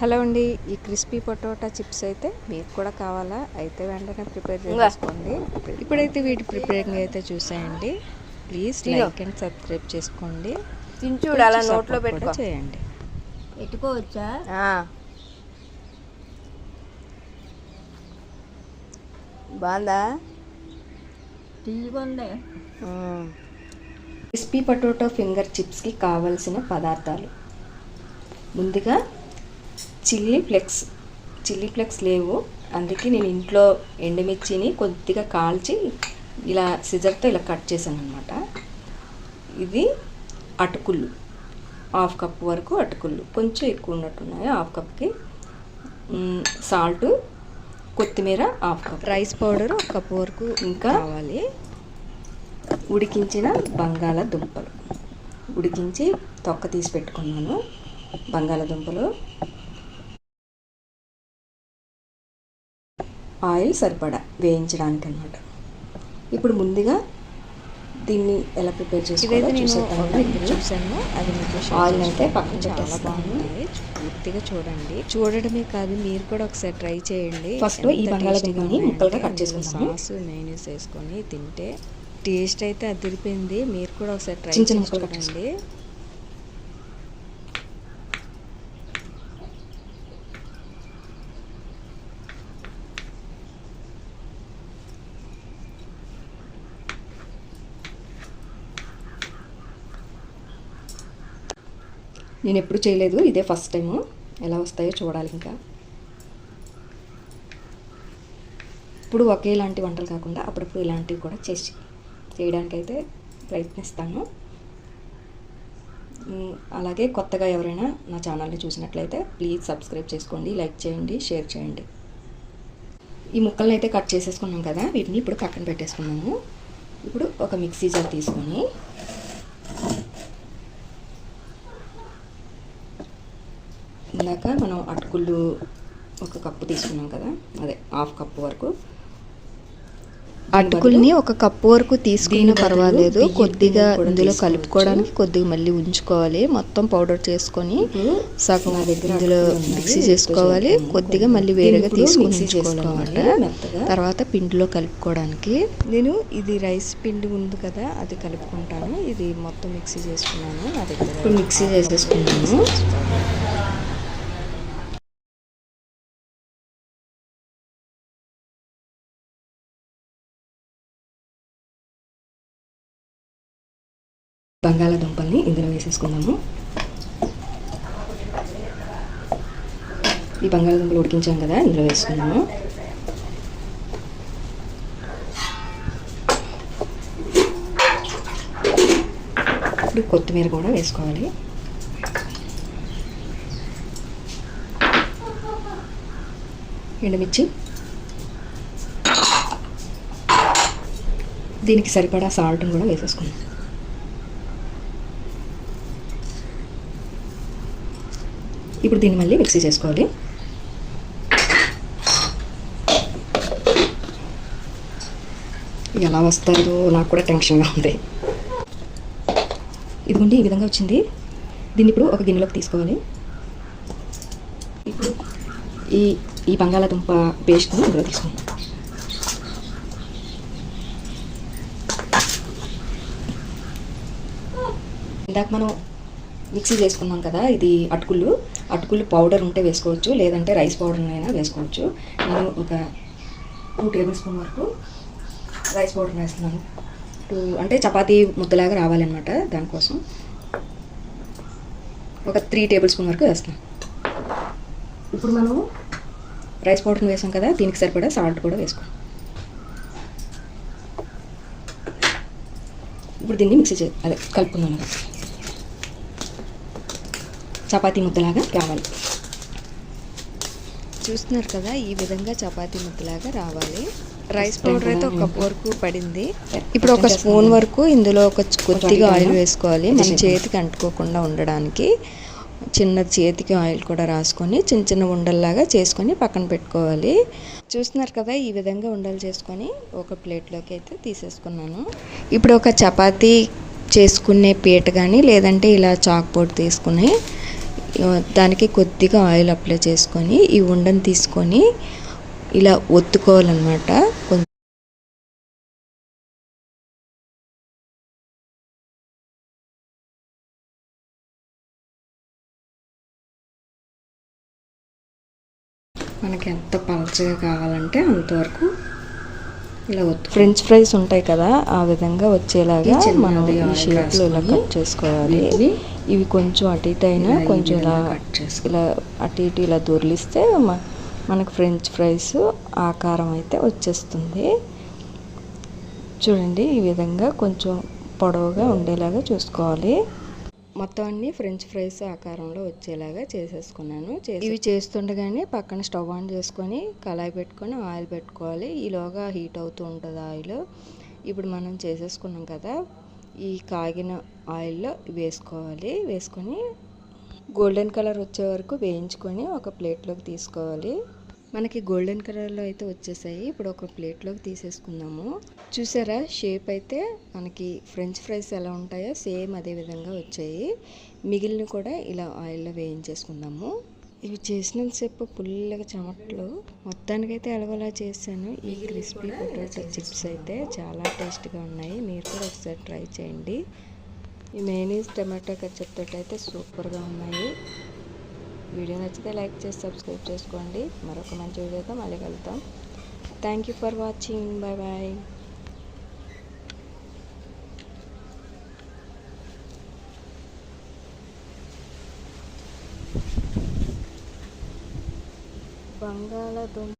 Hello అండి, ఈ crispy potato chips అయితే మీకు కూడా కావాలా? అయితే వెంటనే ప్రిపేర్ చేసుకోండి. ఇప్పుడైతే వీటి ప్రిపేరింగ్ అయితే చూసేయండి. ప్లీజ్ లైక్ అండ్ సబ్స్క్రైబ్ చేసుకోండి. చూడు అలా నోట్లో పెట్టుకో చేయండి. పెట్టుకోవచ్చా? బాగుందా? తీయగుంది. క్రిస్పీ పొటాటో ఫింగర్ చిప్స్కి కావలసిన పదార్థాలు: ముందుగా చిల్లీ ఫ్లెక్స్ లేవు, అందుకే నేను ఇంట్లో ఎండుమిర్చిని కొద్దిగా కాల్చి ఇలా సిజర్తో ఇలా కట్ చేశాను అనమాట. ఇది అటుకులు, 1/2 కప్ వరకు అటుకులు, కొంచెం ఎక్కువ ఉన్నట్టున్నాయి. 1/2 కప్కి సాల్ట్, కొత్తిమీర 1/2 కప్, రైస్ పౌడర్ 1 కప్ వరకు ఇంకా కావాలి. ఉడికించిన బంగాళదుంపలు, ఉడికించి తొక్క తీసి పెట్టుకున్నాను. బంగాళదుంపలు, ఆయిల్ సరిపడా వేయించడానికి అన్నమాట. ఇప్పుడు ముందుగా దీన్ని ఎలా ప్రిపేర్ చేసుకోవాలో చూసాను. అది మీకు ఆయిల్ అయితే పక్కన చాలా బాగుంది, పూర్తిగా చూడడమే కాదు మీరు కూడా ఒకసారి ట్రై చేయండి. ఫస్ట్ ఈ బంగాళదుంపని ముక్కలుగా కట్ చేసుకుంటాము. సాస్ మైనస్ వేసుకొని తింటే టేస్ట్ అయితే అదిరిపోయింది. మీరు కూడా ఒకసారి ట్రై చేసుకోండి. నేను ఎప్పుడు చేయలేదు, ఇదే ఫస్ట్ టైము. ఎలా వస్తాయో చూడాలి. ఇంకా ఇప్పుడు ఒకేలాంటి వంటలు కాకుండా అప్పుడప్పుడు ఇలాంటివి కూడా చేయడానికైతే ప్రయత్నిస్తాను. అలాగే కొత్తగా ఎవరైనా నా ఛానల్ని చూసినట్లయితే ప్లీజ్ సబ్స్క్రైబ్ చేసుకోండి, లైక్ చేయండి, షేర్ చేయండి. ఈ ముక్కలను అయితే కట్ చేసేసుకున్నాం కదా, వీటిని ఇప్పుడు పక్కన పెట్టేసుకున్నాము. ఇప్పుడు ఒక మిక్సీ జార్ తీసుకొని ఇందాక మనం అటుకులు 1 కప్పు తీసుకున్నాం కదా, అదే 1/2 కప్పు వరకు అటుకుల్ని 1 కప్పు వరకు తీసుకుని పర్వాలేదు. కొద్దిగా ఇందులో కలుపుకోవడానికి కొద్దిగా మళ్ళీ ఉంచుకోవాలి. మొత్తం పౌడర్ చేసుకొని సగం ఇందులో మిక్సీ చేసుకోవాలి. కొద్దిగా మళ్ళీ వేరేగా తీసుకుని ఉంచుకోవాలన్నమాట. తర్వాత పిండిలో కలుపుకోవడానికి నేను ఇది రైస్ పిండి ఉంది కదా, అది కలుపుకుంటాను. ఇది మొత్తం మిక్సీ చేసుకున్నాను. నా దగ్గర ఇప్పుడు మిక్సీ చేసేసుకున్నాను. బంగాళాదుంపల్ని ఇందులో వేసేసుకుందాము. ఈ బంగాళాదుంపలు ఉడికించాం కదా, ఇందులో వేసుకుందాము. ఇప్పుడు కొత్తిమీర కూడా వేసుకోవాలి. ఎండుమిర్చి, దీనికి సరిపడా సాల్ట్ని కూడా వేసేసుకుందాం. ఇప్పుడు దీన్ని మళ్ళీ మిక్సీ చేసుకోవాలి. ఎలా వస్తుందో నాకు కూడా టెన్షన్గా ఉంది. ఇదిగోండి, ఈ విధంగా వచ్చింది. దీన్ని ఇప్పుడు ఒక గిన్నెలోకి తీసుకోవాలి. ఇప్పుడు ఈ బంగాళాదుంప పేస్ట్ని ఇందులో తీసుకోండి. ఇందాక మనం మిక్సీ చేసుకున్నాం కదా, ఇది అటుకులు పౌడర్ ఉంటే వేసుకోవచ్చు, లేదంటే రైస్ పౌడర్ అయినా వేసుకోవచ్చు. నేను ఒక 2 టేబుల్ స్పూన్ వరకు రైస్ పౌడర్ వేస్తున్నాను. అంటే చపాతీ ముద్దలాగా రావాలన్నమాట, దానికోసం ఒక 3 టేబుల్ స్పూన్ వరకు వేస్తున్నాను. ఇప్పుడు మనం రైస్ పౌడర్ని వేసాం కదా, దీనికి సరిపడా సాల్ట్ కూడా వేసుకోండి. ఇప్పుడు దీన్ని మిక్సీ కలుపుకున్నాను. చపాతీ ముద్దలాగా రావాలి. చూస్తున్నారు కదా, ఈ విధంగా చపాతీ ముద్దలాగా రావాలి. రైస్ పౌడర్ అయితే 1 కప్ వరకు పడింది. ఇప్పుడు 1 స్పూన్ వరకు ఇందులో కొద్దిగా ఆయిల్ వేసుకోవాలి, మన చేతికి అంటుకోకుండా ఉండడానికి. చిన్న చేతికి ఆయిల్ కూడా రాసుకొని చిన్న ఉండల్లాగా చేసుకొని పక్కన పెట్టుకోవాలి. చూస్తున్నారు కదా, ఈ విధంగా ఉండలు చేసుకొని ఒక ప్లేట్లోకి అయితే తీసేసుకున్నాను. ఇప్పుడు ఒక చపాతీ చేసుకునే పీట కానీ లేదంటే ఇలా చాక్ బోర్డ్ తీసుకుని దానికి కొద్దిగా ఆయిల్ అప్లై చేసుకొని ఈ ఉండని తీసుకొని ఇలా ఒత్తుకోవాలన్నమాట. కొంచెం మనకి ఎంత పలచగా కావాలంటే అంతవరకు ఇలా ఫ్రెంచ్ ఫ్రైస్ ఉంటాయి కదా, ఆ విధంగా వచ్చేలాగా మనం ఈ షేప్లో ఇలా కట్ చేసుకోవాలి. ఇవి కొంచెం అటు ఇటు అయినా కొంచెం ఇలా అటు ఇటు ఇలా దొర్లిస్తే మనకు ఫ్రెంచ్ ఫ్రైస్ ఆకారం అయితే వచ్చేస్తుంది. చూడండి, ఈ విధంగా కొంచెం పొడవుగా ఉండేలాగా చూసుకోవాలి. మొత్తం అన్ని ఫ్రెంచ్ ఫ్రైస్ ఆకారంలో వచ్చేలాగా చేసేసుకున్నాను. ఇవి చేస్తుండగానే పక్కన స్టవ్ ఆన్ చేసుకొని కళాయి పెట్టుకొని ఆయిల్ పెట్టుకోవాలి. ఈలోగా హీట్ అవుతూ ఉంటుంది ఆయిల్. ఇప్పుడు మనం చేసేసుకున్నాం కదా, ఈ కాగిన ఆయిల్లో వేసుకోవాలి. వేసుకొని గోల్డెన్ కలర్ వచ్చే వరకు వేయించుకొని ఒక ప్లేట్లోకి తీసుకోవాలి. మనకి గోల్డెన్ కలర్లో అయితే వచ్చేసాయి. ఇప్పుడు ఒక ప్లేట్లోకి తీసేసుకుందాము. చూసారా, షేప్ అయితే మనకి ఫ్రెంచ్ ఫ్రైస్ ఎలా ఉంటాయో సేమ్ అదే విధంగా వచ్చాయి. మిగిలిన కూడా ఇలా ఆయిల్లో వేయించేసుకుందాము. ఇవి చేసినంతసేపు పుల్లగా చెమట్లు. మొత్తానికైతే ఎలాగోలా చేశాను. ఈ క్రిస్పీ పొటాటో చిప్స్ అయితే చాలా టేస్ట్గా ఉన్నాయి. మీరు కూడా ఒకసారి ట్రై చేయండి. ఈ మేనీస్ టమాటో కచ్చప్ తోటి అయితే సూపర్గా ఉన్నాయి. వీడియో నచ్చితే లైక్ చేసి సబ్స్క్రైబ్ చేసుకోండి. మరొక మంచి వీడియోతో మళ్ళీ కలుద్దాం. Thank you for watching. Bye bye. బంగాళాదుంప